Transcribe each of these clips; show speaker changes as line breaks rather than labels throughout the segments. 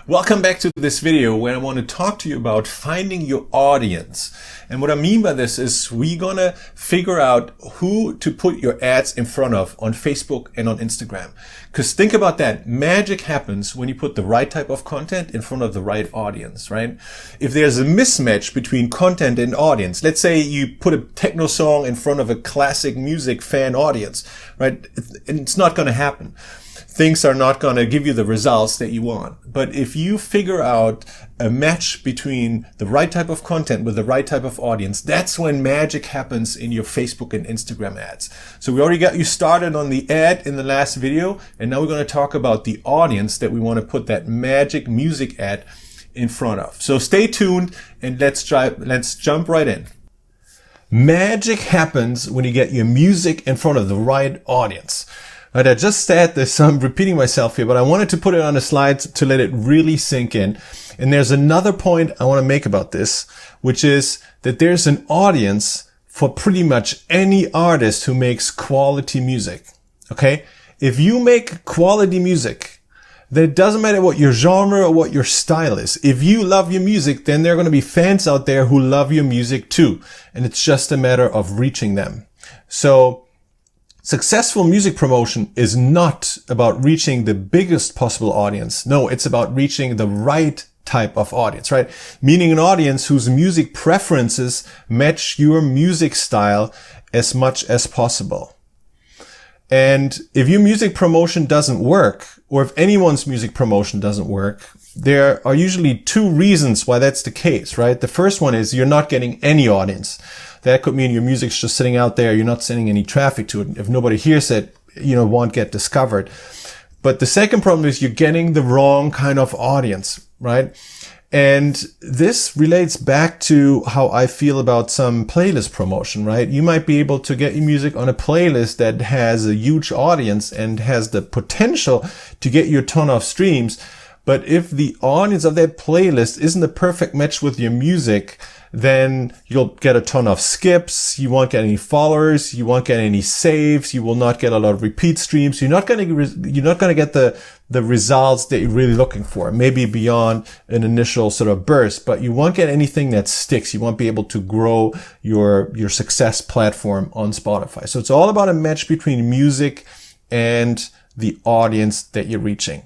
Welcome back to this video where I want to talk to you about finding your audience. And what I mean by this is we're going to figure out who to put your ads in front of on Facebook and on Instagram. Because think about that. Magic happens when you put the right type of content in front of the right audience, right? If there's a mismatch between content and audience, let's say you put a techno song in front of a classic music fan audience, right? It's not going to happen. Things are not going to give you the results that you want. But if you figure out a match between the right type of content with the right type of audience, that's when magic happens in your Facebook and Instagram ads. So we already got you started on the ad in the last video, and now we're going to talk about the audience that we want to put that magic music ad in front of. So stay tuned and let's jump right in. Magic happens when you get your music in front of the right audience. Right, I just said this, so I'm repeating myself here, but I wanted to put it on the slides to let it really sink in. And there's another point I want to make about this, which is that there's an audience for pretty much any artist who makes quality music. Okay? If you make quality music, then it doesn't matter what your genre or what your style is. If you love your music, then there are going to be fans out there who love your music too. And it's just a matter of reaching them. So, successful music promotion is not about reaching the biggest possible audience. No, it's about reaching the right type of audience, right? Meaning an audience whose music preferences match your music style as much as possible. And if your music promotion doesn't work, or if anyone's music promotion doesn't work, there are usually two reasons why that's the case, right? The first one is you're not getting any audience. That could mean your music's just sitting out there. You're not sending any traffic to it. If nobody hears it, won't get discovered. But the second problem is you're getting the wrong kind of audience, right? And this relates back to how I feel about some playlist promotion, right? You might be able to get your music on a playlist that has a huge audience and has the potential to get you a ton of streams. But if the audience of that playlist isn't a perfect match with your music, then you'll get a ton of skips, you won't get any followers, you won't get any saves, you will not get a lot of repeat streams, you're not going to get the results that you're really looking for, maybe beyond an initial sort of burst, but you won't get anything that sticks. You won't be able to grow your success platform on Spotify. So it's all about a match between music and the audience that you're reaching.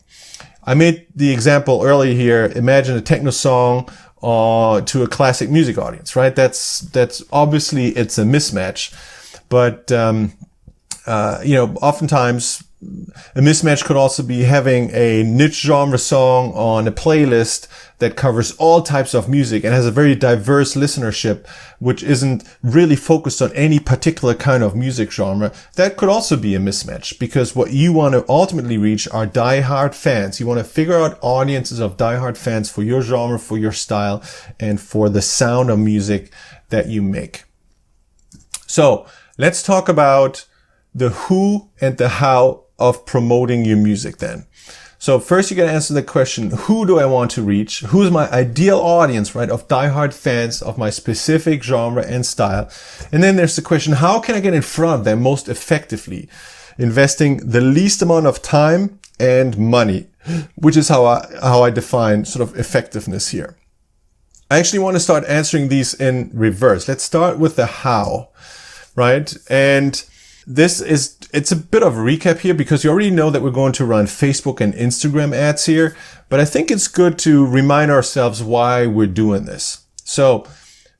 I made the example earlier here. Imagine a techno song to a classic music audience, right? That's obviously it's a mismatch, but oftentimes a mismatch could also be having a niche genre song on a playlist that covers all types of music and has a very diverse listenership, which isn't really focused on any particular kind of music genre. That could also be a mismatch, because what you want to ultimately reach are diehard fans. You want to figure out audiences of diehard fans for your genre, for your style, and for the sound of music that you make. So let's talk about the who and the how of promoting your music then. So first you got to answer the question, who do I want to reach? Who's my ideal audience, right, of diehard fans of my specific genre and style? And then there's the question, how can I get in front of them most effectively? Investing the least amount of time and money, which is how I define sort of effectiveness here. I actually want to start answering these in reverse. Let's start with the how, right? And it's a bit of a recap here because you already know that we're going to run Facebook and Instagram ads here, but I think it's good to remind ourselves why we're doing this. So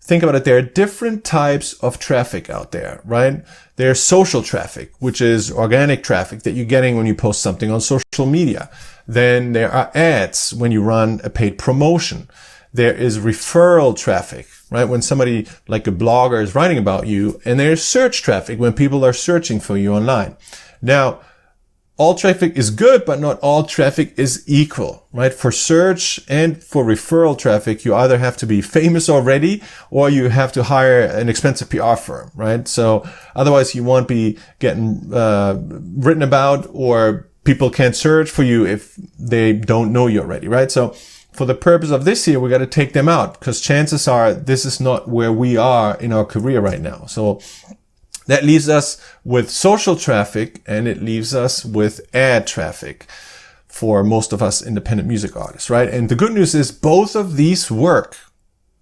think about it. There are different types of traffic out there, right? There's social traffic, which is organic traffic that you're getting when you post something on social media. Then there are ads when you run a paid promotion. There is referral traffic, right? When somebody like a blogger is writing about you, and there's search traffic when people are searching for you online. Now, all traffic is good, but not all traffic is equal, right? For search and for referral traffic, you either have to be famous already or you have to hire an expensive PR firm, right? So otherwise you won't be getting written about, or people can't search for you if they don't know you already, right? So for the purpose of this here, we got to take them out because chances are this is not where we are in our career right now. So that leaves us with social traffic and it leaves us with ad traffic. for most of us independent music artists, right? And the good news is both of these work,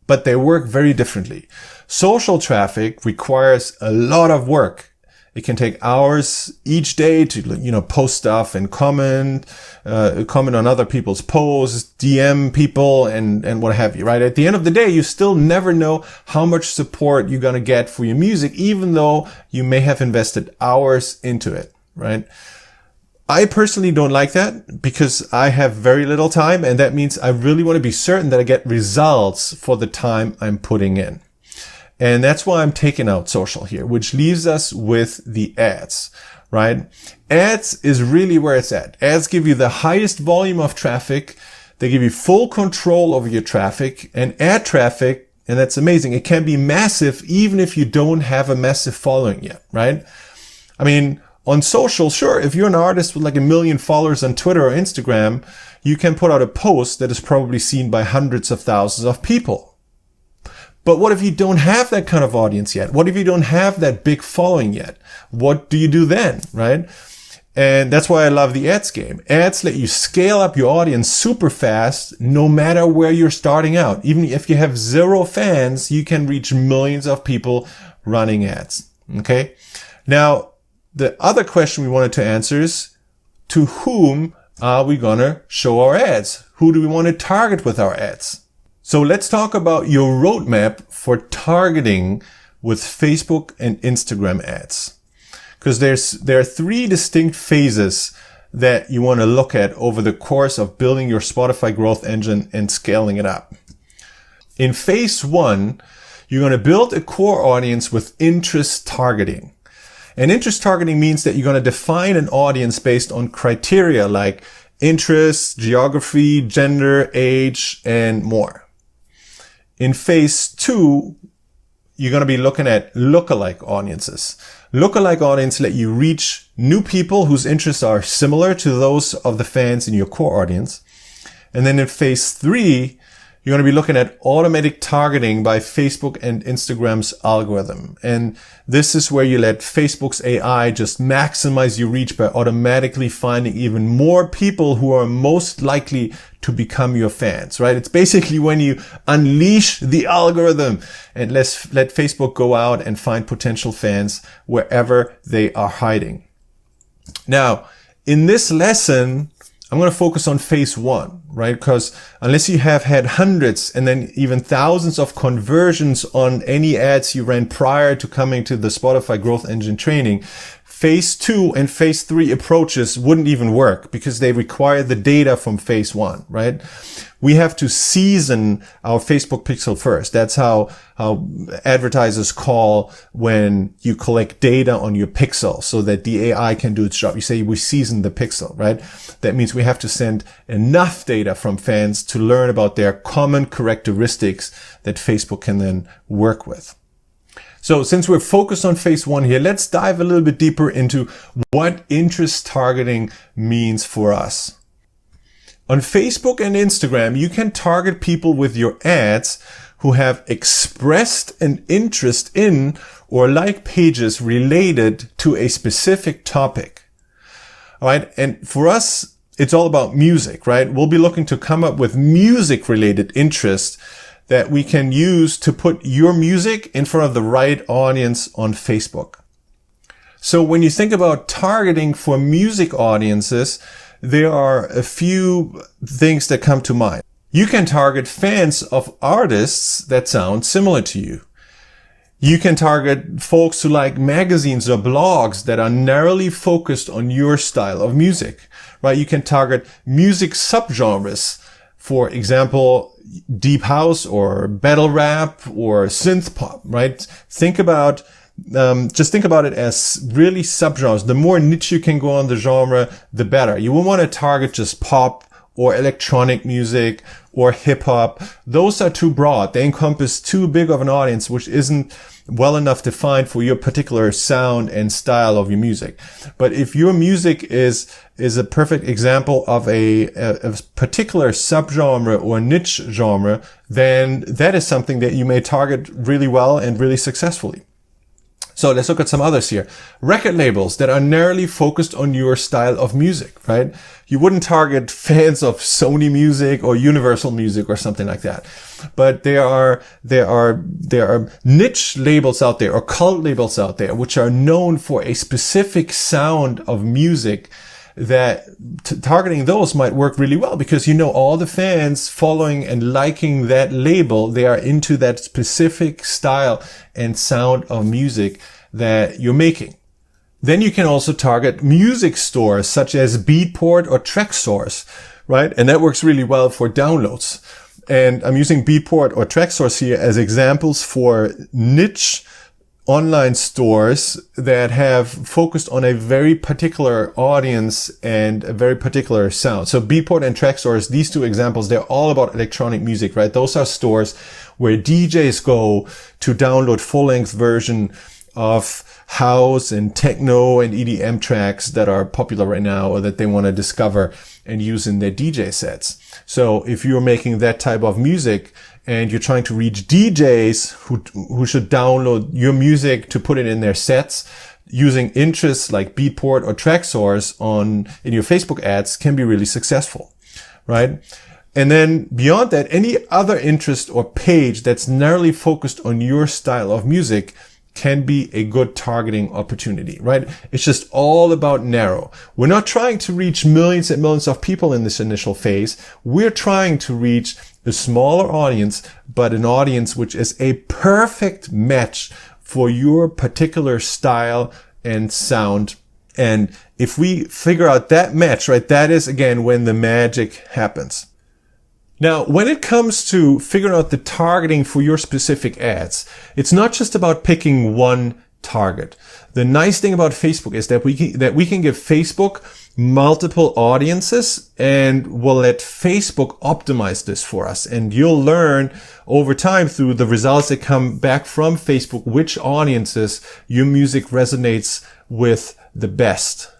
but they work very differently. Social traffic requires a lot of work. It can take hours each day to, post stuff and comment on other people's posts, DM people and what have you, right? At the end of the day, you still never know how much support you're going to get for your music, even though you may have invested hours into it, right? I personally don't like that because I have very little time, and that means I really want to be certain that I get results for the time I'm putting in. And that's why I'm taking out social here, which leaves us with the ads, right? Ads is really where it's at. Ads give you the highest volume of traffic. They give you full control over your traffic, and ad traffic, and that's amazing. It can be massive even if you don't have a massive following yet, right? I mean, on social, sure, if you're an artist with like 1 million followers on Twitter or Instagram, you can put out a post that is probably seen by hundreds of thousands of people. But what if you don't have that kind of audience yet? What if you don't have that big following yet? What do you do then, right? And that's why I love the ads game. Ads let you scale up your audience super fast, no matter where you're starting out. Even if you have 0 fans, you can reach millions of people running ads, okay? Now, the other question we wanted to answer is, to whom are we going to show our ads? Who do we want to target with our ads? So let's talk about your roadmap for targeting with Facebook and Instagram ads. Because there are 3 distinct phases that you want to look at over the course of building your Spotify growth engine and scaling it up. In phase 1, you're going to build a core audience with interest targeting. And interest targeting means that you're going to define an audience based on criteria like interests, geography, gender, age, and more. In phase 2, you're going to be looking at lookalike audiences. Lookalike audience let you reach new people whose interests are similar to those of the fans in your core audience. And then in phase 3, you're going to be looking at automatic targeting by Facebook and Instagram's algorithm. And this is where you let Facebook's AI just maximize your reach by automatically finding even more people who are most likely to become your fans, right? It's basically when you unleash the algorithm and let Facebook go out and find potential fans wherever they are hiding. Now, in this lesson, I'm going to focus on phase 1, right? Because unless you have had hundreds and then even thousands of conversions on any ads you ran prior to coming to the Spotify Growth Engine training, phase 2 and phase 3 approaches wouldn't even work because they require the data from phase 1, right? We have to season our Facebook pixel first. That's how advertisers call when you collect data on your pixel so that the AI can do its job. You say we season the pixel, right? That means we have to send enough data from fans to learn about their common characteristics that Facebook can then work with. So since we're focused on phase 1 here, let's dive a little bit deeper into what interest targeting means for us. On Facebook and Instagram, you can target people with your ads who have expressed an interest in or like pages related to a specific topic. All right. And for us, it's all about music, right? We'll be looking to come up with music related interests that we can use to put your music in front of the right audience on Facebook. So when you think about targeting for music audiences, there are a few things that come to mind. You can target fans of artists that sound similar to you. You can target folks who like magazines or blogs that are narrowly focused on your style of music, right? You can target music subgenres. For example, deep house or battle rap or synth pop, right? Just think about it as really subgenres. The more niche you can go on the genre, the better. You won't want to target just pop or electronic music or hip hop. Those are too broad. They encompass too big of an audience, which isn't well enough defined for your particular sound and style of your music. But if your music is a perfect example of a particular subgenre or niche genre, then that is something that you may target really well and really successfully. So let's look at some others here. Record labels that are narrowly focused on your style of music, right? You wouldn't target fans of Sony Music or Universal Music or something like that. But there are niche labels out there or cult labels out there which are known for a specific sound of music that targeting those might work really well because you know all the fans following and liking that label, they are into that specific style and sound of music that you're making. Then you can also target music stores such as Beatport or Traxsource, right? And that works really well for downloads. And I'm using Beatport or Traxsource here as examples for niche online stores that have focused on a very particular audience and a very particular sound. So Beatport and Traxsource, these two examples, they're all about electronic music, right? Those are stores where DJs go to download full-length version of house and techno and EDM tracks that are popular right now or that they want to discover and use in their DJ sets. So if you're making that type of music and you're trying to reach DJs who should download your music to put it in their sets, using interests like Beatport or Traxsource in your Facebook ads can be really successful, right? And then beyond that, any other interest or page that's narrowly focused on your style of music can be a good targeting opportunity, right? It's just all about narrow. We're not trying to reach millions and millions of people in this initial phase. We're trying to reach a smaller audience, but an audience which is a perfect match for your particular style and sound. And if we figure out that match, right, that is again when the magic happens. Now, when it comes to figuring out the targeting for your specific ads, it's not just about picking one target. The nice thing about Facebook is that we can give Facebook multiple audiences and we'll let Facebook optimize this for us. And you'll learn over time through the results that come back from Facebook which audiences your music resonates with the best.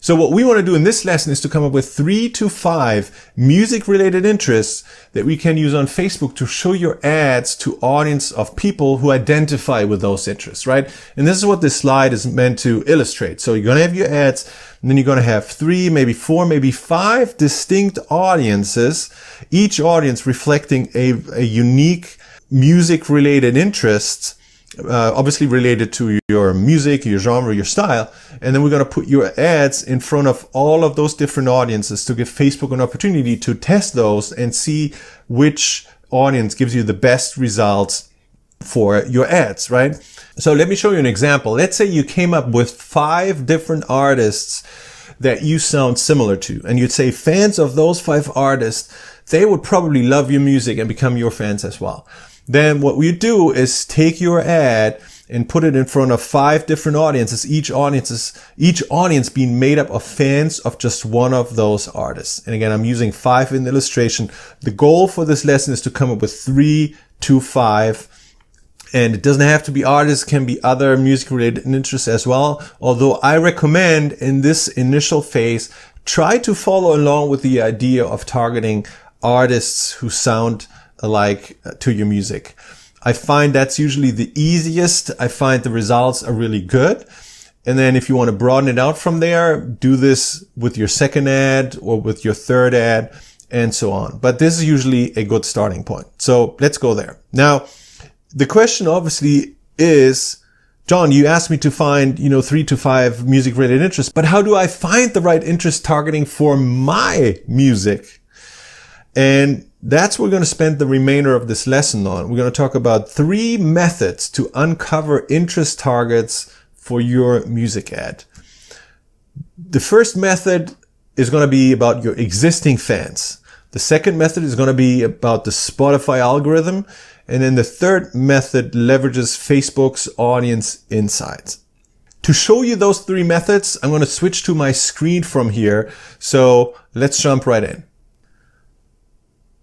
So what we want to do in this lesson is to come up with 3 to 5 music-related interests that we can use on Facebook to show your ads to audience of people who identify with those interests, right? And this is what this slide is meant to illustrate. So you're going to have your ads, and then you're going to have 3, maybe 4, maybe 5 distinct audiences, each audience reflecting a unique music-related interest, obviously related to your music, your genre, your style. And then we're going to put your ads in front of all of those different audiences to give Facebook an opportunity to test those and see which audience gives you the best results for your ads, right? So let me show you an example. Let's say you came up with 5 different artists that you sound similar to. And you'd say fans of those 5 artists, they would probably love your music and become your fans as well. Then what we do is take your ad and put it in front of 5 different audiences, each audience being made up of fans of just one of those artists. And again, I'm using 5 in the illustration. The goal for this lesson is to come up with 3 to 5. And it doesn't have to be artists, it can be other music related interests as well. Although I recommend in this initial phase, try to follow along with the idea of targeting artists who sound alike to your music. I find that's usually the easiest. I find the results are really good. And then if you want to broaden it out from there, do this with your second ad or with your third ad and so on. But this is usually a good starting point. So let's go there. Now, the question obviously is, John, you asked me to find, 3 to 5 music related interests, but how do I find the right interest targeting for my music? And that's what we're going to spend the remainder of this lesson on. We're going to talk about 3 methods to uncover interest targets for your music ad. The first method is going to be about your existing fans. The second method is going to be about the Spotify algorithm. And then the third method leverages Facebook's audience insights. To show you those 3 methods, I'm going to switch to my screen from here. So let's jump right in.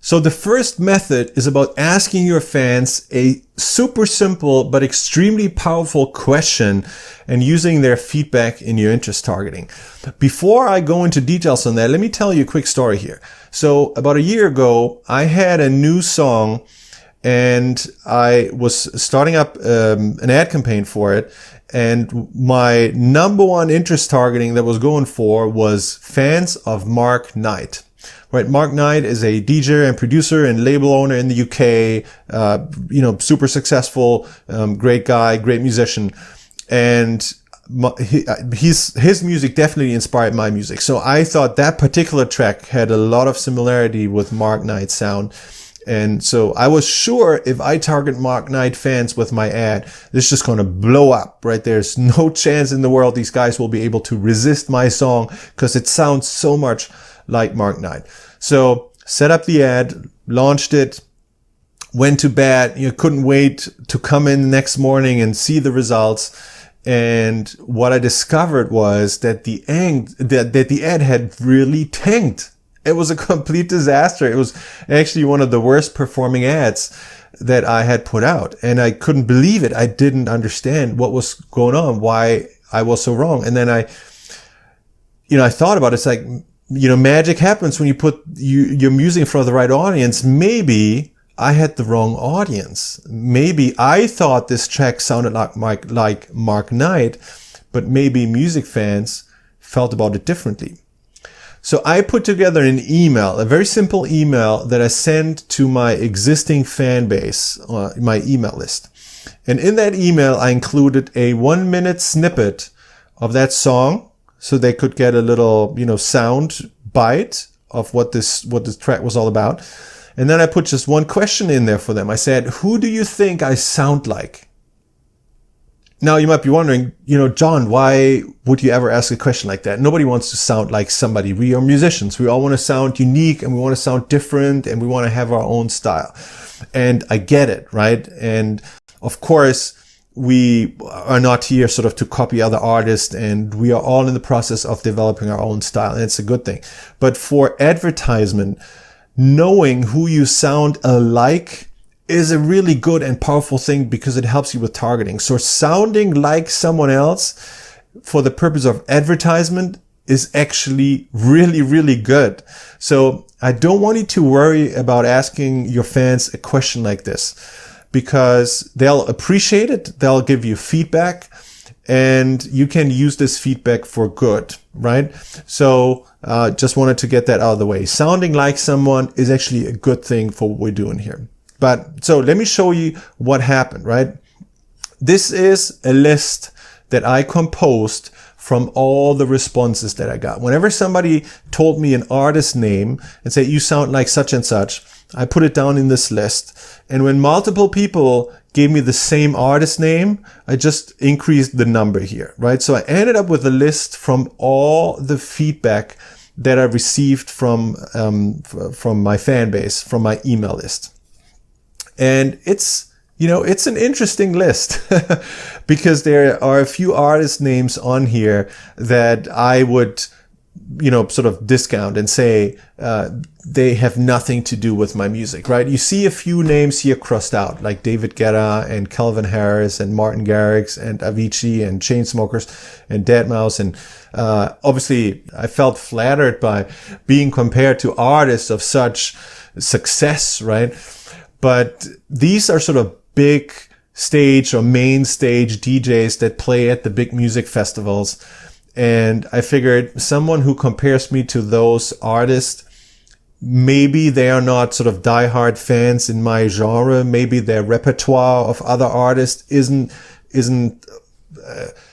So the first method is about asking your fans a super simple but extremely powerful question and using their feedback in your interest targeting. Before I go into details on that, let me tell you a quick story here. So about a year ago, I had a new song and I was starting up an ad campaign for it. And my number one interest targeting that was going for was fans of Mark Knight. Right, Mark Knight is a DJ and producer and label owner in the UK. Super successful, great guy, great musician, and his music definitely inspired my music. So I thought that particular track had a lot of similarity with Mark Knight's sound. And so I was sure if I target Mark Knight fans with my ad, this is just going to blow up, right? There's no chance in the world these guys will be able to resist my song because it sounds so much like Mark Knight. So set up the ad, launched it, went to bed. You couldn't wait to come in the next morning and see the results. And what I discovered was that the ad had really tanked. It was a complete disaster. It was actually one of the worst performing ads that I had put out. And I couldn't believe it. I didn't understand what was going on, why I was so wrong. And then I thought about it. It's like, magic happens when you put your music in front of the right audience. Maybe I had the wrong audience. Maybe I thought this track sounded like Mark Knight, but maybe music fans felt about it differently. So I put together an email, a very simple email that I sent to my existing fan base, my email list. And in that email, I included a 1-minute snippet of that song so they could get a little, sound bite of what this track was all about. And then I put just one question in there for them. I said, who do you think I sound like? Now you might be wondering, John, why would you ever ask a question like that? Nobody wants to sound like somebody. We are musicians. We all want to sound unique and we want to sound different and we want to have our own style. And I get it, right? And of course, we are not here sort of to copy other artists, and we are all in the process of developing our own style, and it's a good thing. But for advertisement, knowing who you sound alike is a really good and powerful thing because it helps you with targeting. So sounding like someone else for the purpose of advertisement is actually really, really good. So I don't want you to worry about asking your fans a question like this because they'll appreciate it. They'll give you feedback and you can use this feedback for good, right? So just wanted to get that out of the way. Sounding like someone is actually a good thing for what we're doing here. But so let me show you what happened, right? This is a list that I composed from all the responses that I got. Whenever somebody told me an artist name and said, you sound like such and such, I put it down in this list. And when multiple people gave me the same artist name, I just increased the number here, right? So I ended up with a list from all the feedback that I received from my fan base, from my email list. And it's an interesting list because there are a few artist names on here that I would, sort of discount and say they have nothing to do with my music, right? You see a few names here crossed out, like David Guetta and Calvin Harris and Martin Garrix and Avicii and Chainsmokers and Deadmau5. And obviously, I felt flattered by being compared to artists of such success, right? But these are sort of big stage or main stage DJs that play at the big music festivals. And I figured someone who compares me to those artists, maybe they are not sort of diehard fans in my genre. Maybe their repertoire of other artists isn't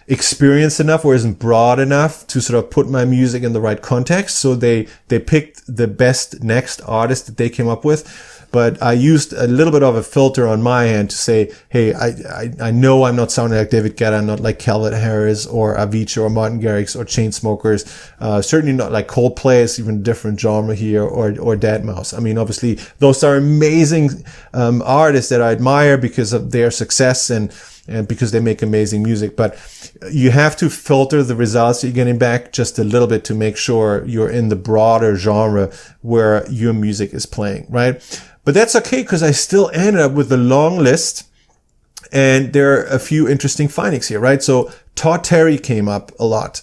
experienced enough or isn't broad enough to sort of put my music in the right context. So they picked the best next artist that they came up with. But I used a little bit of a filter on my end to say, hey, I know I'm not sounding like David Guetta, I'm not like Calvin Harris or Avicii or Martin Garrix or Chainsmokers, certainly not like Coldplay, is even a different genre here, or Deadmau5. I mean, obviously, those are amazing artists that I admire because of their success and because they make amazing music. But you have to filter the results you're getting back just a little bit to make sure you're in the broader genre where your music is playing, right? But that's okay because I still ended up with a long list and there are a few interesting findings here, right? So Todd Terry came up a lot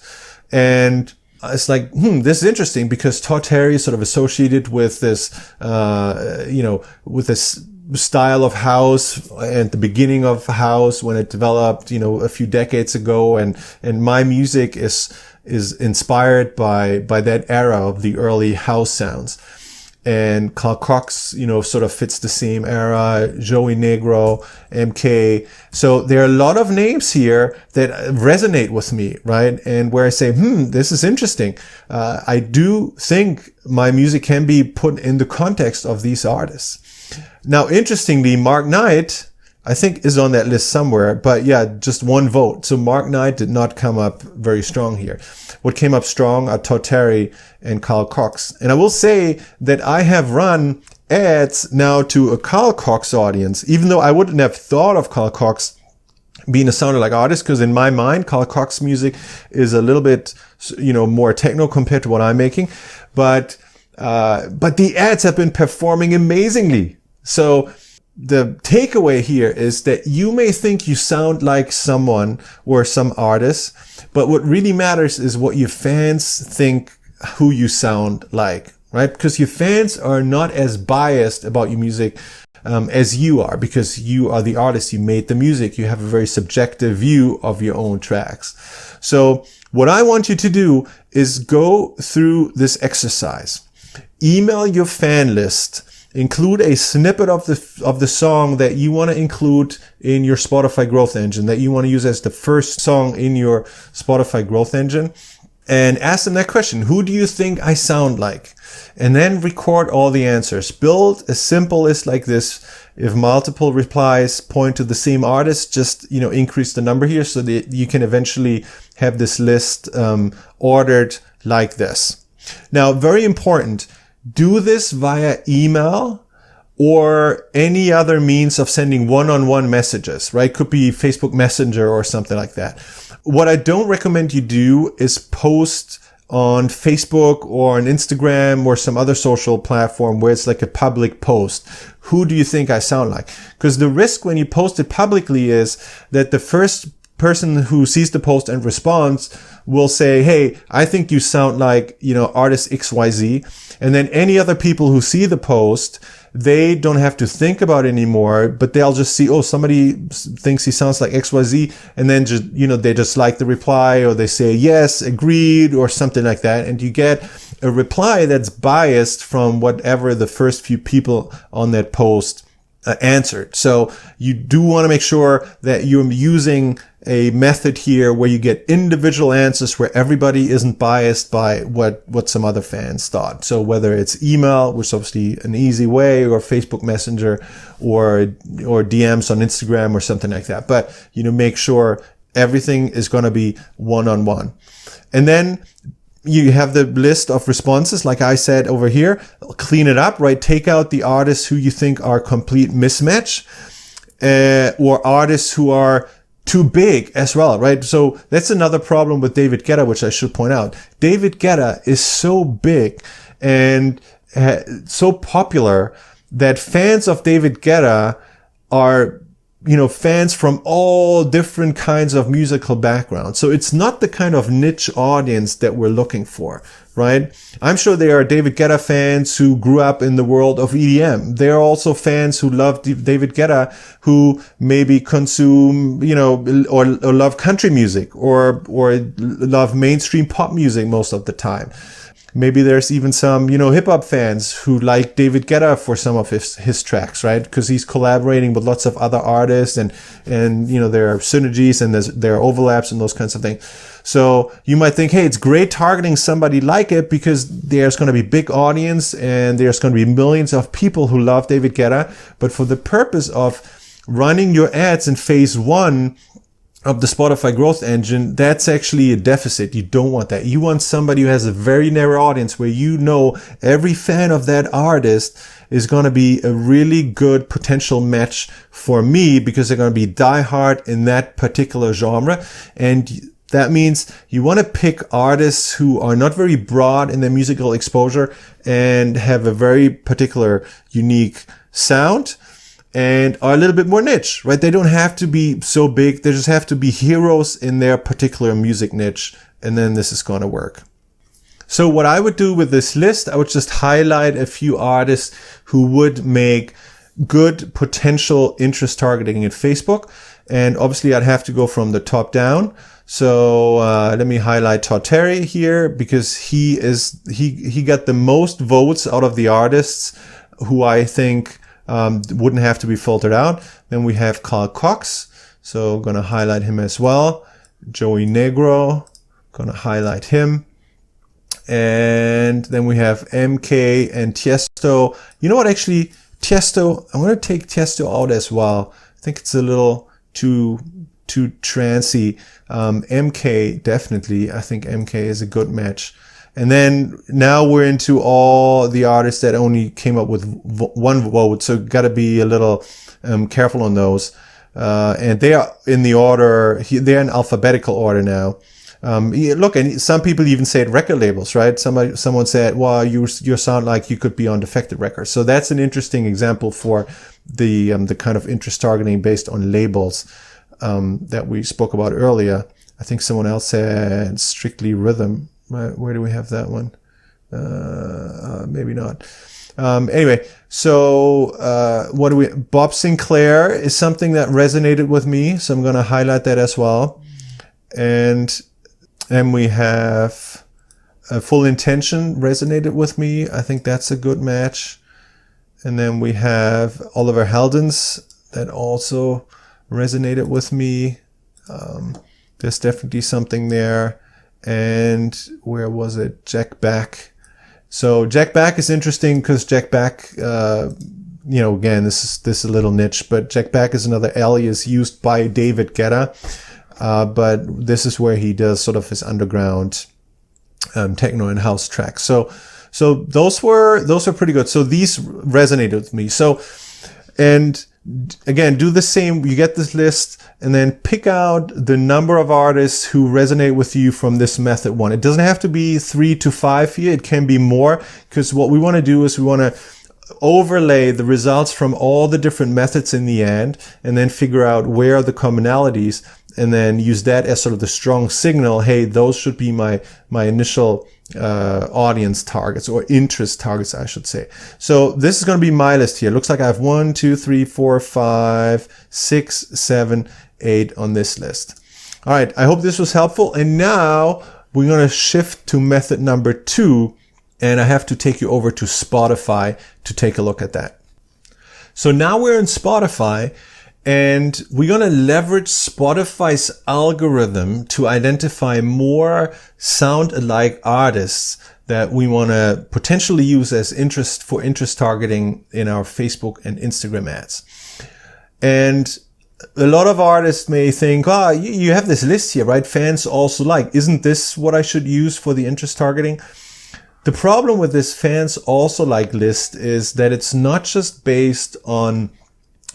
and it's like, this is interesting because Todd Terry is sort of associated with this, with this style of house and the beginning of house when it developed, a few decades ago. And my music is inspired by that era of the early house sounds. And Carl Cox, sort of fits the same era, Joey Negro, MK. So there are a lot of names here that resonate with me, right? And where I say, this is interesting. I do think my music can be put in the context of these artists. Now, interestingly, Mark Knight, I think, is on that list somewhere, but yeah, just one vote. So Mark Knight did not come up very strong here. What came up strong are Todd Terry and Carl Cox. And I will say that I have run ads now to a Carl Cox audience, even though I wouldn't have thought of Carl Cox being a sound alike artist, because in my mind, Carl Cox music is a little bit, more techno compared to what I'm making. But the ads have been performing amazingly. So the takeaway here is that you may think you sound like someone or some artist, but what really matters is what your fans think who you sound like, right? Because your fans are not as biased about your music as you are, because you are the artist, you made the music, you have a very subjective view of your own tracks. So what I want you to do is go through this exercise. Email your fan list. Include a snippet of the song that you want to include in your Spotify growth engine, that you want to use as the first song in your Spotify growth engine, and ask them that question. Who do you think I sound like? And then record all the answers. Build a simple list like this. If multiple replies point to the same artist, just, increase the number here so that you can eventually have this list ordered like this. Now, very important. Do this via email or any other means of sending one-on-one messages, right? Could be Facebook Messenger or something like that. What I don't recommend you do is post on Facebook or on Instagram or some other social platform where it's like a public post. Who do you think I sound like? Because the risk when you post it publicly is that the first person who sees the post and responds will say, hey, I think you sound like, artist XYZ. And then any other people who see the post, they don't have to think about it anymore, but they'll just see, somebody thinks he sounds like XYZ. And then just, they just like the reply, or they say, yes, agreed, or something like that. And you get a reply that's biased from whatever the first few people on that post answered. So you do want to make sure that you're using a method here where you get individual answers where everybody isn't biased by what some other fans thought. So whether it's email, which is obviously an easy way, or Facebook Messenger, or DMs on Instagram or something like that. But, make sure everything is going to be one-on-one. And then you have the list of responses, like I said over here. Clean it up, right? Take out the artists who you think are complete mismatch, or artists who are too big as well, right? So that's another problem with David Guetta, which I should point out. David Guetta is so big and so popular that fans of David Guetta are, fans from all different kinds of musical backgrounds. So it's not the kind of niche audience that we're looking for, right? I'm sure there are David Guetta fans who grew up in the world of EDM. There are also fans who love David Guetta who maybe consume, or love country music or love mainstream pop music most of the time. Maybe there's even some, hip hop fans who like David Guetta for some of his tracks, right? Because he's collaborating with lots of other artists and there are synergies and there are overlaps and those kinds of things. So you might think, hey, it's great targeting somebody like it because there's going to be big audience and there's going to be millions of people who love David Guetta. But for the purpose of running your ads in phase 1 of the Spotify growth engine, that's actually a deficit. You don't want that. You want somebody who has a very narrow audience where every fan of that artist is going to be a really good potential match for me because they're going to be diehard in that particular genre. And that means you want to pick artists who are not very broad in their musical exposure and have a very particular unique sound and are a little bit more niche, right? They don't have to be so big. They just have to be heroes in their particular music niche. And then this is going to work. So what I would do with this list, I would just highlight a few artists who would make good potential interest targeting in Facebook. And obviously I'd have to go from the top down. So let me highlight Todd Terry here, because he got the most votes out of the artists who I think wouldn't have to be filtered out. Then we have Carl Cox, so I'm going to highlight him as well. Joey Negro, going to highlight him. And then we have MK and Tiesto. You know what, actually, Tiesto, I'm going to take Tiesto out as well. I think it's a little too trancy. MK, definitely. I think MK is a good match. And then now we're into all the artists that only came up with one vote. So got to be a little careful on those. And they are in the order, they're in alphabetical order now. Look, and some people even say it record labels, right? Someone said, well, you sound like you could be on Defected Records. So that's an interesting example for the kind of interest targeting based on labels that we spoke about earlier. I think someone else said Strictly Rhythm. Where do we have that one? Maybe not. Anyway, so what do we? Bob Sinclair is something that resonated with me, so I'm going to highlight that as well. And then we have Full Intention resonated with me. I think that's a good match. And then we have Oliver Heldens that also resonated with me. There's definitely something there. And where was it? Jack Back. So Jack Back is interesting because Jack Back, again, this is a little niche, but Jack Back is another alias used by David Guetta. But this is where he does sort of his underground techno and house tracks. So those were pretty good. So these resonated with me. So, and again, do the same. You get this list and then pick out the number of artists who resonate with you from this method one. It doesn't have to be 3 to 5 here. It can be more, because what we want to do is we want to overlay the results from all the different methods in the end and then figure out where are the commonalities, and then use that as sort of the strong signal. Hey, those should be my initial audience targets, or interest targets, I should say. So this is going to be my list here. Looks like I have 1, 2, 3, 4, 5, 6, 7, 8 on this list. All right. I hope this was helpful. And now we're going to shift to method number 2. And I have to take you over to Spotify to take a look at that. So now we're in Spotify, and we're going to leverage Spotify's algorithm to identify more sound-alike artists that we want to potentially use as interest targeting in our Facebook and Instagram ads. And a lot of artists may think, you have this list here, right? Fans also like. Isn't this what I should use for the interest targeting? The problem with this fans also like list is that it's not just based on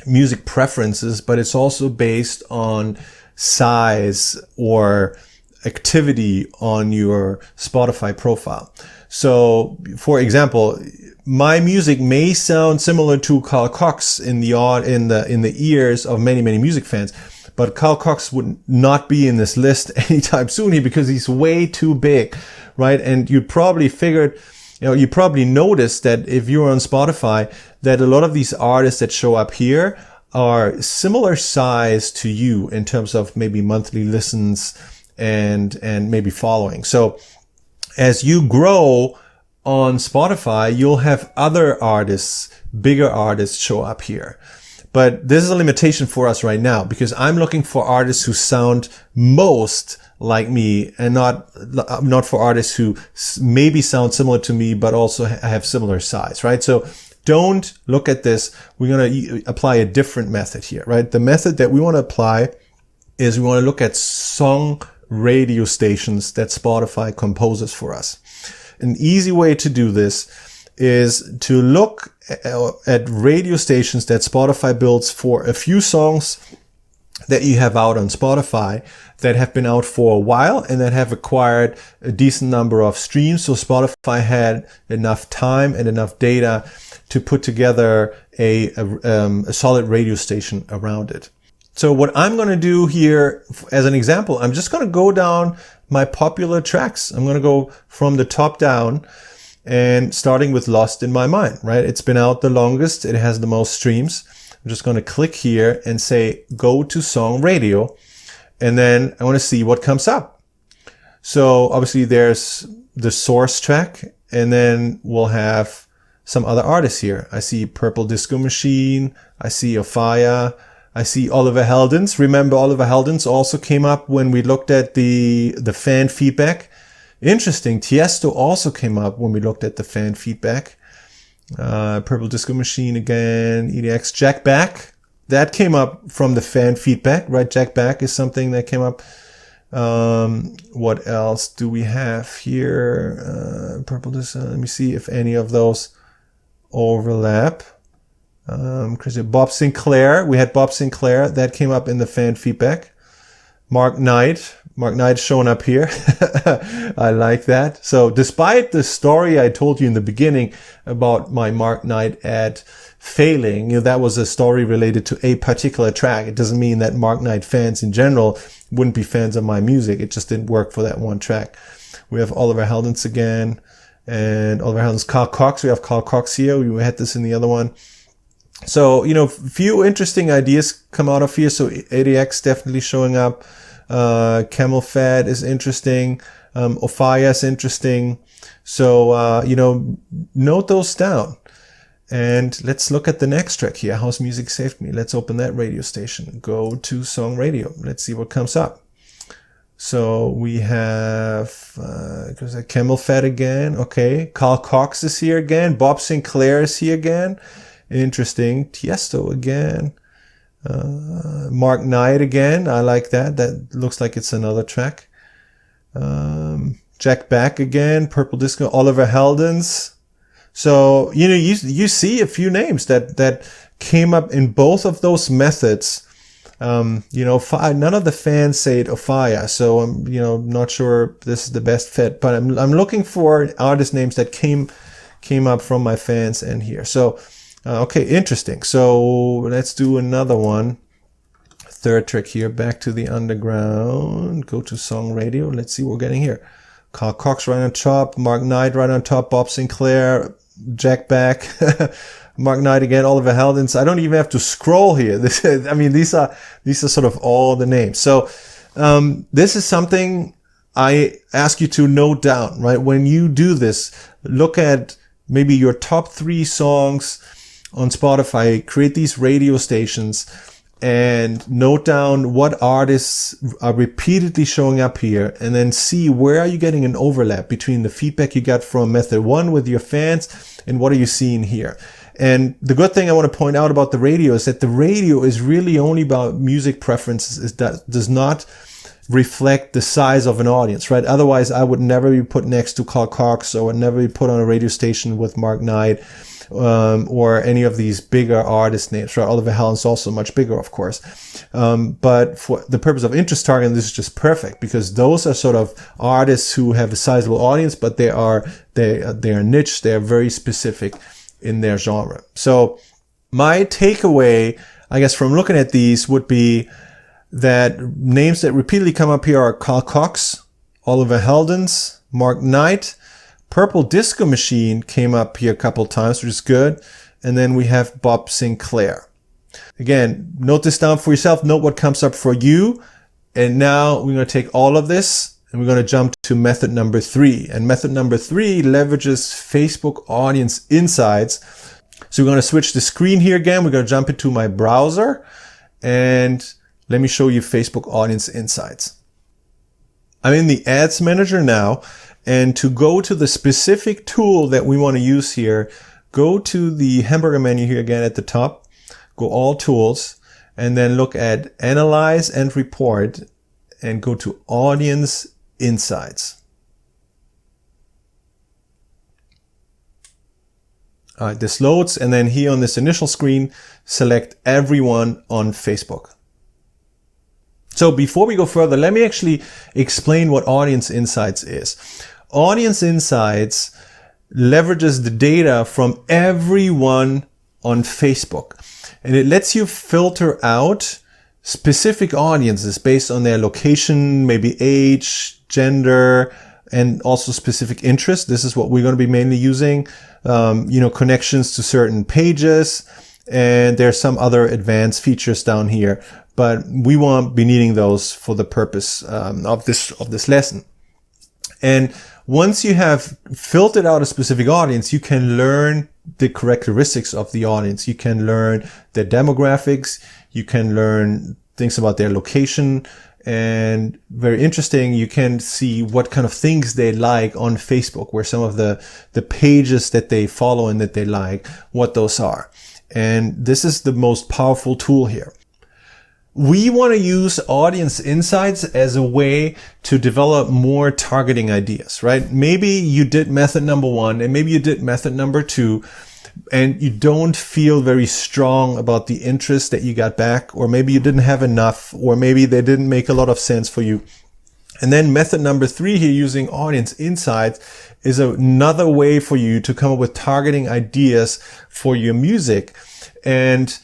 music preferences, but it's also based on size or activity on your Spotify profile. So, for example, my music may sound similar to Carl Cox in the ears of many music fans, but Carl Cox would not be in this list anytime soon because he's way too big, right? And you probably you probably noticed that if you're on Spotify, that a lot of these artists that show up here are similar size to you in terms of maybe monthly listens and maybe following. So as you grow on Spotify, you'll have other artists, bigger artists show up here. But this is a limitation for us right now, because I'm looking for artists who sound most like me, and not for artists who maybe sound similar to me, but also have similar size, right? So don't look at this. We're going to apply a different method here, right? The method that we want to apply is we want to look at song radio stations that Spotify composes for us. An easy way to do this is to look at radio stations that Spotify builds for a few songs that you have out on Spotify that have been out for a while and that have acquired a decent number of streams. So Spotify had enough time and enough data to put together a solid radio station around it. So what I'm going to do here as an example, I'm just going to go down my popular tracks. I'm going to go from the top down. and starting with Lost in My Mind, right? It's been out the longest. It has the most streams. I'm just going to click here and say, go to Song Radio. And then I want to see what comes up. So obviously there's the source track, and then we'll have some other artists here. I see Purple Disco Machine. I see Ofaya. I see Oliver Heldens. Remember, Oliver Heldens also came up when we looked at the fan feedback. Interesting. Tiesto also came up when we looked at the fan feedback. Purple Disco Machine again. EDX. Jack Back. That came up from the fan feedback, right? Jack Back is something that came up. What else do we have here? Purple Disco. Let me see if any of those overlap. Bob Sinclair. We had Bob Sinclair. That came up in the fan feedback. Mark Knight. Mark Knight showing up here. I like that. So despite the story I told you in the beginning about my Mark Knight ad failing, that was a story related to a particular track. It doesn't mean that Mark Knight fans in general wouldn't be fans of my music. It just didn't work for that one track. We have Oliver Heldens again, and Oliver Heldens, Carl Cox. We have Carl Cox here. We had this in the other one. So, few interesting ideas come out of here. So ADX definitely showing up. Camel Fat is interesting. Ofaya is interesting. So, note those down. And let's look at the next track here. House Music Saved Me. Let's open that radio station. Go to Song Radio. Let's see what comes up. So we have Camel Fat again. Okay. Carl Cox is here again. Bob Sinclair is here again. Interesting. Tiesto again. Mark Knight again. I like that. That looks like it's another track. Jack Back again. Purple Disco. Oliver Heldens. So, you see a few names that came up in both of those methods. None of the fans say Ofaya. So I'm, not sure this is the best fit, but I'm looking for artist names that came up from my fans and here. So, okay, interesting. So let's do another one. Third trick here, back to the underground, go to Song Radio. Let's see what we're getting here. Carl Cox right on top, Mark Knight right on top, Bob Sinclair, Jack Back, Mark Knight again, Oliver Heldens. I don't even have to scroll here. These are sort of all the names. So, this is something I ask you to note down, right? When you do this, look at maybe your top 3 songs on Spotify, create these radio stations, and note down what artists are repeatedly showing up here, and then see where are you getting an overlap between the feedback you got from method 1 with your fans and what are you seeing here. And the good thing I want to point out about the radio is that the radio is really only about music preferences. It does not reflect the size of an audience, right? Otherwise, I would never be put next to Carl Cox, or would never be put on a radio station with Mark Knight, or any of these bigger artist names, right? Oliver Heldens also much bigger, of course. But for the purpose of interest targeting, this is just perfect, because those are sort of artists who have a sizable audience, but they are niche. They are very specific in their genre. So my takeaway, I guess, from looking at these would be that names that repeatedly come up here are Carl Cox, Oliver Heldens, Mark Knight. Purple Disco Machine came up here a couple times, which is good. And then we have Bob Sinclair. Again, note this down for yourself. Note what comes up for you. And now we're going to take all of this and we're going to jump to method number 3. And method number 3 leverages Facebook Audience Insights. So we're going to switch the screen here again. We're going to jump into my browser and let me show you Facebook Audience Insights. I'm in the Ads Manager now. And to go to the specific tool that we want to use here, go to the hamburger menu here again at the top, go all tools, and then look at Analyze and Report, and go to Audience Insights. All right, this loads, and then here on this initial screen, select everyone on Facebook. So before we go further, let me actually explain what Audience Insights is. Audience Insights leverages the data from everyone on Facebook, and it lets you filter out specific audiences based on their location, maybe age, gender, and also specific interests. This is what we're going to be mainly using. Connections to certain pages, and there's some other advanced features down here, but we won't be needing those for the purpose of this lesson. And once you have filtered out a specific audience, you can learn the characteristics of the audience. You can learn their demographics. You can learn things about their location. And very interesting, you can see what kind of things they like on Facebook, where some of the pages that they follow and that they like, what those are. And this is the most powerful tool here. We want to use audience insights as a way to develop more targeting ideas, right? Maybe you did method number 1 and maybe you did method number 2, and you don't feel very strong about the interest that you got back, or maybe you didn't have enough, or maybe they didn't make a lot of sense for you. And then method number 3 here, using audience insights, is another way for you to come up with targeting ideas for your music. And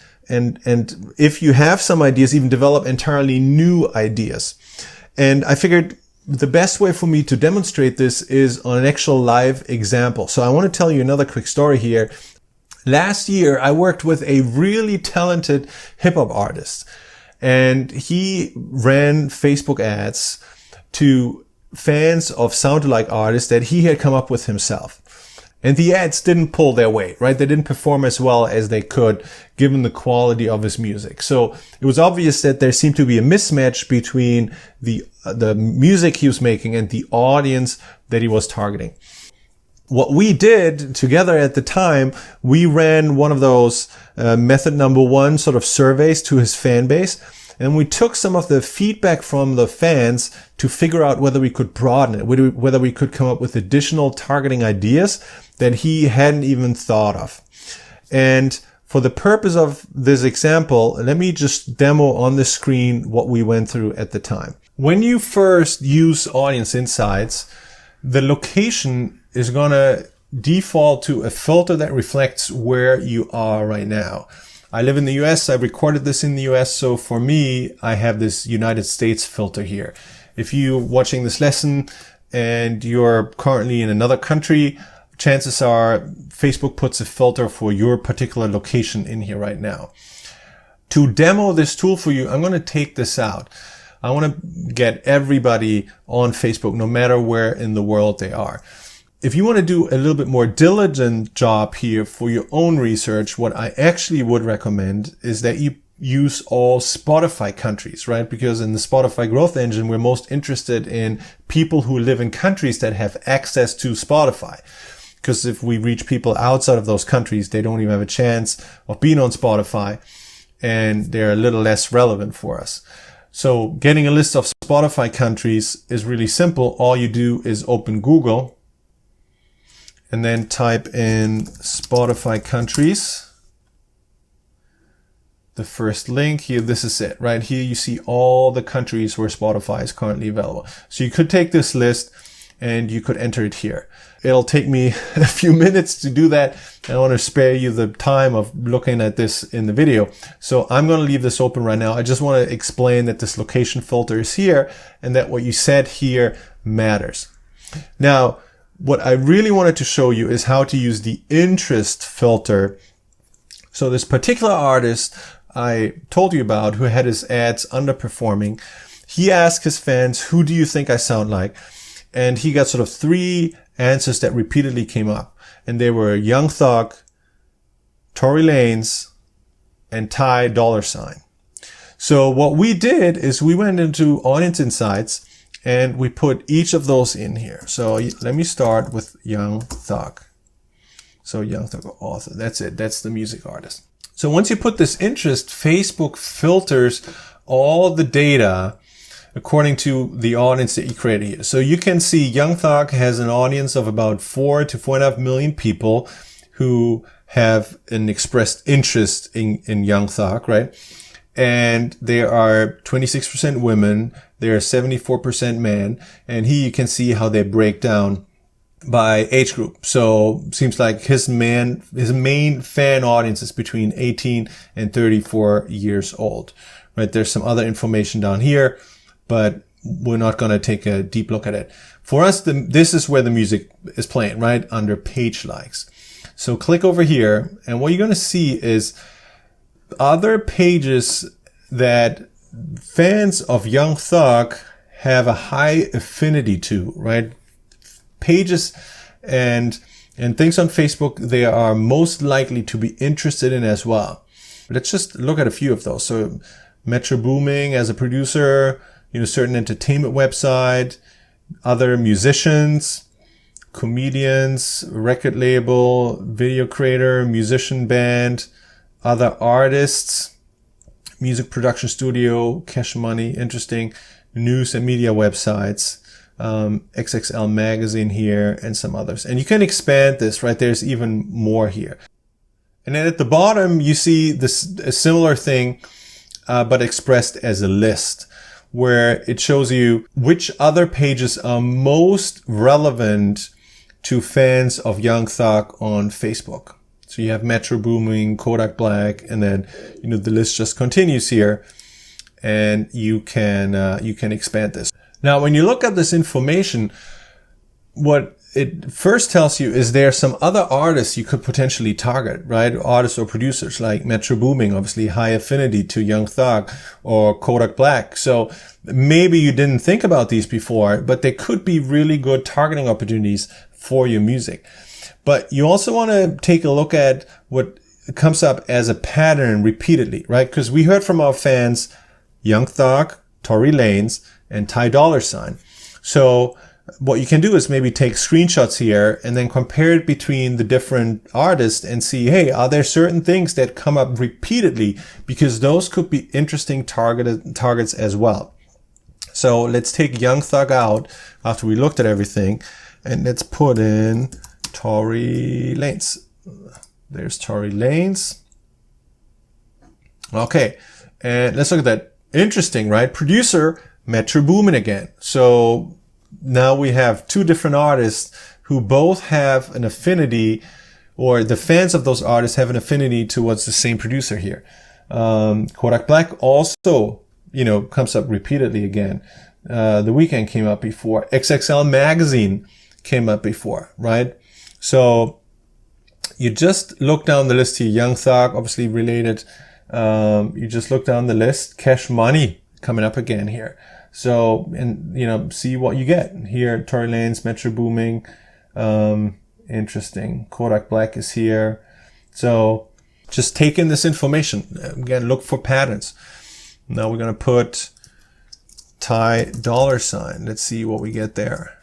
if you have some ideas, even develop entirely new ideas. And I figured the best way for me to demonstrate this is on an actual live example. So I want to tell you another quick story here. Last year, I worked with a really talented hip hop artist, and he ran Facebook ads to fans of sound-alike artists that he had come up with himself. And the ads didn't pull their weight, right? They didn't perform as well as they could, given the quality of his music. So it was obvious that there seemed to be a mismatch between the music he was making and the audience that he was targeting. What we did together at the time, we ran one of those method number 1 sort of surveys to his fan base. And we took some of the feedback from the fans to figure out whether we could broaden it, whether we could come up with additional targeting ideas that he hadn't even thought of. And for the purpose of this example, let me just demo on the screen what we went through at the time. When you first use Audience Insights, the location is going to default to a filter that reflects where you are right now. I live in the US. I recorded this in the US. So for me, I have this United States filter here. If you're watching this lesson and you're currently in another country, chances are Facebook puts a filter for your particular location in here right now. To demo this tool for you, I'm going to take this out. I want to get everybody on Facebook, no matter where in the world they are. If you want to do a little bit more diligent job here for your own research, what I actually would recommend is that you use all Spotify countries, right? Because in the Spotify growth engine, we're most interested in people who live in countries that have access to Spotify. Because if we reach people outside of those countries, they don't even have a chance of being on Spotify, and they're a little less relevant for us. So getting a list of Spotify countries is really simple. All you do is open Google and then type in Spotify countries. The first link here, this is it. Right here you see all the countries where Spotify is currently available. So you could take this list and you could enter it here. It'll take me a few minutes to do that. I want to spare you the time of looking at this in the video. So I'm going to leave this open right now. I just want to explain that this location filter is here and that what you said here matters. Now, what I really wanted to show you is how to use the interest filter. So this particular artist I told you about, who had his ads underperforming, he asked his fans, who do you think I sound like? And he got sort of 3 answers that repeatedly came up. And they were Young Thug, Tory Lanez, and Ty Dolla $ign. So what we did is we went into Audience Insights and we put each of those in here. So let me start with Young Thug. So Young Thug author, that's it. That's the music artist. So once you put this interest, Facebook filters all the data according to the audience that you created here. So you can see Young Thug has an audience of about 4 to 4.5 million people who have an expressed interest in Young Thug, right? And there are 26% women, there are 74% men, and here you can see how they break down by age group. So seems like his main fan audience is between 18 and 34 years old, right? There's some other information down here, but we're not going to take a deep look at it. For us, this is where the music is playing, right? Under page likes. So click over here, and what you're going to see is other pages that fans of Young Thug have a high affinity to, right? Pages and things on Facebook they are most likely to be interested in as well. Let's just look at a few of those. So Metro Booming as a producer, certain entertainment website, other musicians, comedians, record label, video creator, musician band, other artists, music production studio, Cash Money, interesting, news and media websites, XXL magazine here, and some others. And you can expand this, right? There's even more here. And then at the bottom, you see a similar thing, but expressed as a list, where it shows you which other pages are most relevant to fans of Young Thug on Facebook. So you have Metro Booming, Kodak Black, and then, the list just continues here, and you can expand this. Now, when you look at this information, what it first tells you is there are some other artists you could potentially target, right? Artists or producers like Metro Booming, obviously high affinity to Young Thug, or Kodak Black. So maybe you didn't think about these before, but they could be really good targeting opportunities for your music. But you also want to take a look at what comes up as a pattern repeatedly, right? Because we heard from our fans, Young Thug, Tory Lanez, and Ty Dolla $ign. So what you can do is maybe take screenshots here and then compare it between the different artists and see, hey, are there certain things that come up repeatedly? Because those could be interesting targets as well. So let's take Young Thug out after we looked at everything, and let's put in Tory Lanez. There's Tory Lanez. Okay, and let's look at that. Interesting, right? Producer, Metro Boomin again. So now we have two different artists who both have an affinity, or the fans of those artists have an affinity towards the same producer here. Kodak Black also, comes up repeatedly again. The Weeknd came up before. XXL Magazine came up before, right? So you just look down the list here. Young Thug, obviously related. You just look down the list. Cash Money coming up again here. So, and, see what you get. Here, Tory Lanez, Metro Booming. Interesting. Kodak Black is here. So just take in this information. Again, look for patterns. Now we're going to put Ty Dolla $ign. Let's see what we get there.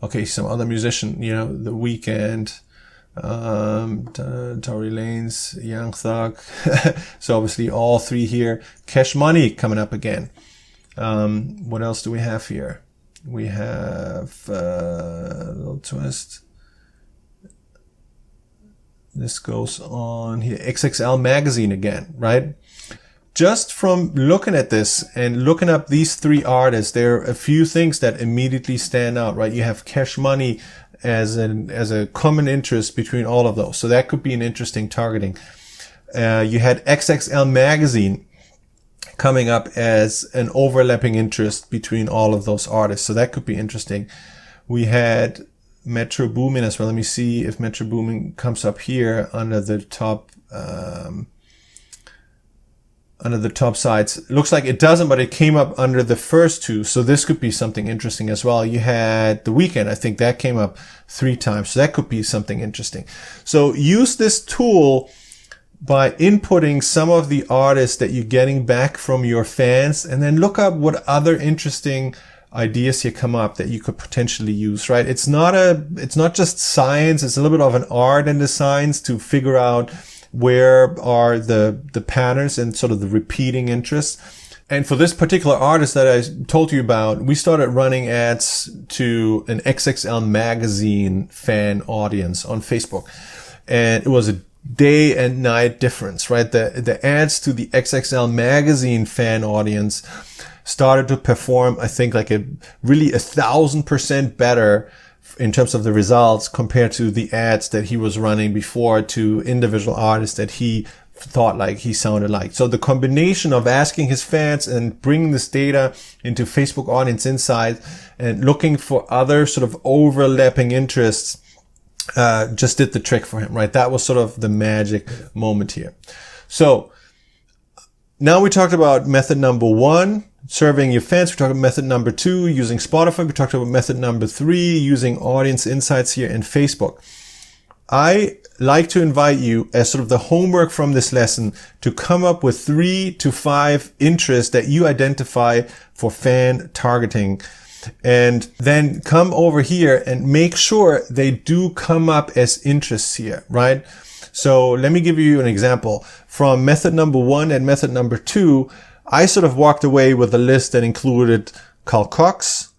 Okay, some other musician, The Weeknd, Tory Lanez, Young Thug. So obviously all three here. Cash Money coming up again. What else do we have here? We have a little twist. This goes on here. XXL Magazine again, right? Just from looking at this and looking up these three artists, there are a few things that immediately stand out, right? You have Cash Money as a common interest between all of those. So that could be an interesting targeting. You had XXL Magazine coming up as an overlapping interest between all of those artists. So that could be interesting. We had Metro Boomin as well. Let me see if Metro Boomin comes up here under the top, under the top sites. Looks like it doesn't, but it came up under the first two. So this could be something interesting as well. You had The Weeknd. I think that came up 3 times. So that could be something interesting. So use this tool by inputting some of the artists that you're getting back from your fans, and then look up what other interesting ideas here come up that you could potentially use, right? It's not just science. It's a little bit of an art in the science to figure out where are the patterns and sort of the repeating interests. And for this particular artist that I told you about, we started running ads to an XXL Magazine fan audience on Facebook. And it was a day and night difference, right? The ads to the XXL Magazine fan audience started to perform, I think, like really 1,000% better in terms of the results compared to the ads that he was running before to individual artists that he thought like he sounded like. So the combination of asking his fans and bringing this data into Facebook Audience Insights and looking for other sort of overlapping interests just did the trick for him, right? That was sort of the magic moment here. So now we talked about method number 1, surveying your fans. We talked about method number 2, using Spotify. We talked about method number 3, using Audience Insights here in Facebook. I like to invite you, as sort of the homework from this lesson, to come up with 3 to 5 interests that you identify for fan targeting. And then come over here and make sure they do come up as interests here, right? So let me give you an example. From method number 1 and method number 2, I sort of walked away with a list that included Carl Cox,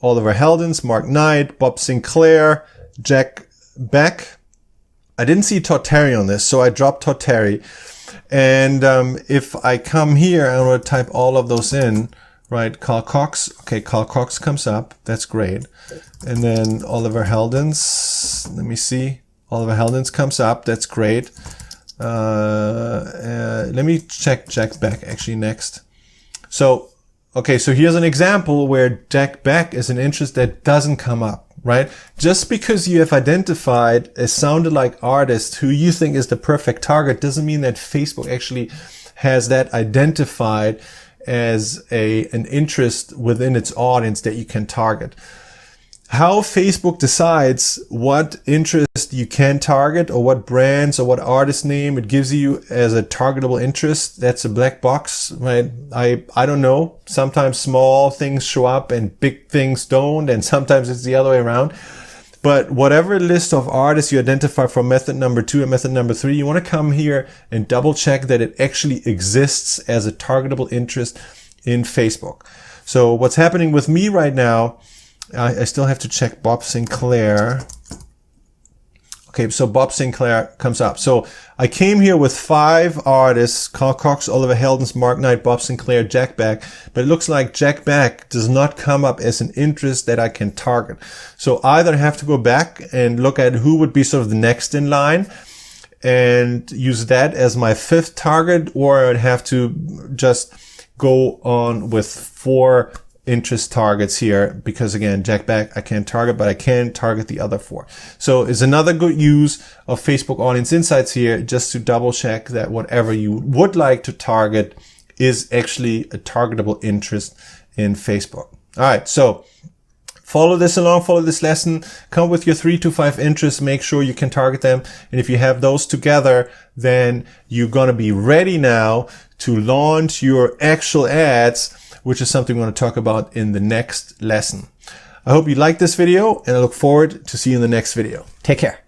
Oliver Heldens, Mark Knight, Bob Sinclair, Jack Beck. I didn't see Todd Terry on this, so I dropped Todd Terry. And if I come here, I'm going to type all of those in, right? Carl Cox. Okay, Carl Cox comes up. That's great. And then Oliver Heldens. Let me see. Oliver Heldens comes up. That's great. Let me check Jack Beck actually next. So, okay, so here's an example where Jack Beck is an interest that doesn't come up, right? Just because you have identified a sound-alike artist who you think is the perfect target doesn't mean that Facebook actually has that identified as an interest within its audience that you can target. How Facebook decides what interest you can target, or what brands or what artist name it gives you as a targetable interest, that's a black box, right? I don't know. Sometimes small things show up and big things don't, and sometimes it's the other way around. But whatever list of artists you identify from method number 2 and method number 3, you want to come here and double check that it actually exists as a targetable interest in Facebook. So what's happening with me right now, I still have to check Bob Sinclair. Okay, so Bob Sinclair comes up. So I came here with 5 artists: Carl Cox, Oliver Heldens, Mark Knight, Bob Sinclair, Jack Beck. But it looks like Jack Beck does not come up as an interest that I can target. So either I have to go back and look at who would be sort of the next in line and use that as my 5th target, or I'd have to just go on with 4 interest targets here, because again, Jack Beck I can't target, but I can target the other 4. So it's another good use of Facebook Audience Insights here, just to double check that whatever you would like to target is actually a targetable interest in Facebook. All right, so follow this along, follow this lesson, come with your 3 to 5 interests, make sure you can target them. And if you have those together, then you're going to be ready now to launch your actual ads, which is something we're going to talk about in the next lesson. I hope you liked this video, and I look forward to seeing you in the next video. Take care.